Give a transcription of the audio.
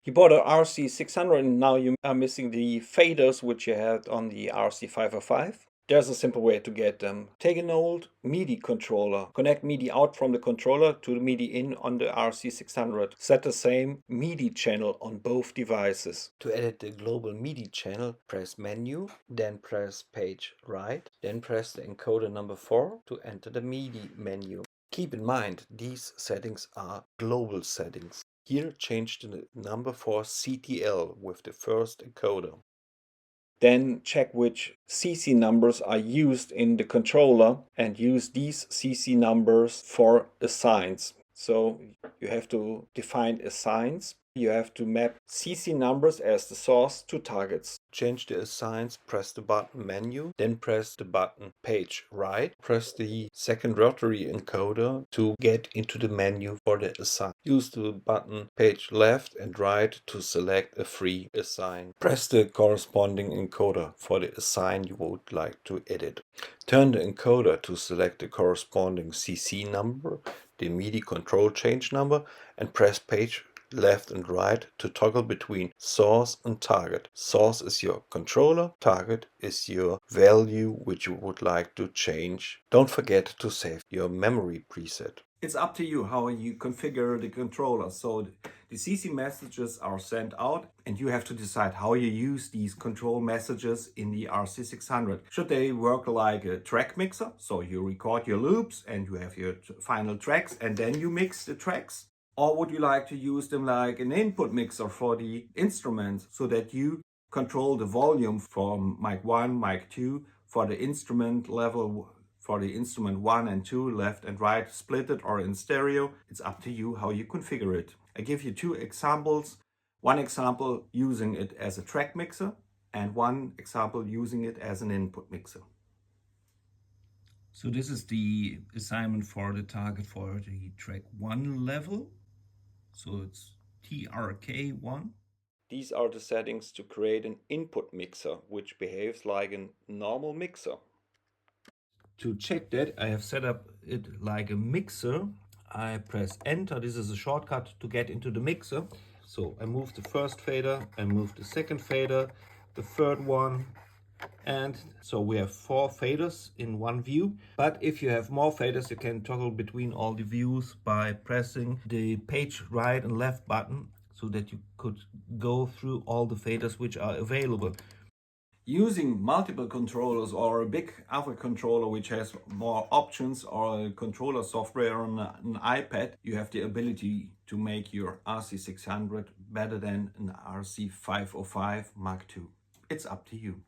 You bought a RC600 and now you are missing the faders which you had on the RC505. There's a simple way to get them. Take an old MIDI controller, connect MIDI out from the controller to the MIDI in on the RC600. Set the same MIDI channel on both devices. To edit the global MIDI channel, press Menu, then press Page Right, then press the encoder number 4 to enter the MIDI menu. Keep in mind, these settings are global settings. Here change the number for CTL with the first encoder. Then check which CC numbers are used in the controller and use these CC numbers for assigns. So you have to define assigns. You have to map CC numbers as the source to targets. Change the assigns, press the button Menu, then press the button Page Right. Press the second rotary encoder to get into the menu for the assign. Use the button Page Left and Right to select a free assign. Press the corresponding encoder for the assign you would like to edit. Turn the encoder to select the corresponding CC number, the MIDI control change number, and press Page Left and Right to toggle between source and target. Source is your controller, target is your value which you would like to change. Don't forget to save your memory preset. It's up to you how you configure the controller. So the CC messages are sent out and you have to decide how you use these control messages in the RC600. Should they work like a track mixer? So you record your loops and you have your final tracks and then you mix the tracks? Or would you like to use them like an input mixer for the instruments so that you control the volume from mic 1, mic 2 for the instrument level, for the instrument 1 and 2, left and right, split it or in stereo? It's up to you how you configure it. I give you two examples. One example using it as a track mixer and one example using it as an input mixer. So this is the assignment for the target for the track 1 level. So it's TRK1. These are the settings to create an input mixer, which behaves like a normal mixer. To check that, I have set up it like a mixer. I press Enter. This is a shortcut to get into the mixer. So I move the first fader, I move the second fader, the third one, and so we have 4 faders in one view. But if you have more faders, you can toggle between all the views by pressing the page right and left button so that you could go through all the faders which are available. Using multiple controllers or a big other controller which has more options or a controller software on an iPad, you have the ability to make your RC600 better than an RC505 Mark II. It's up to you.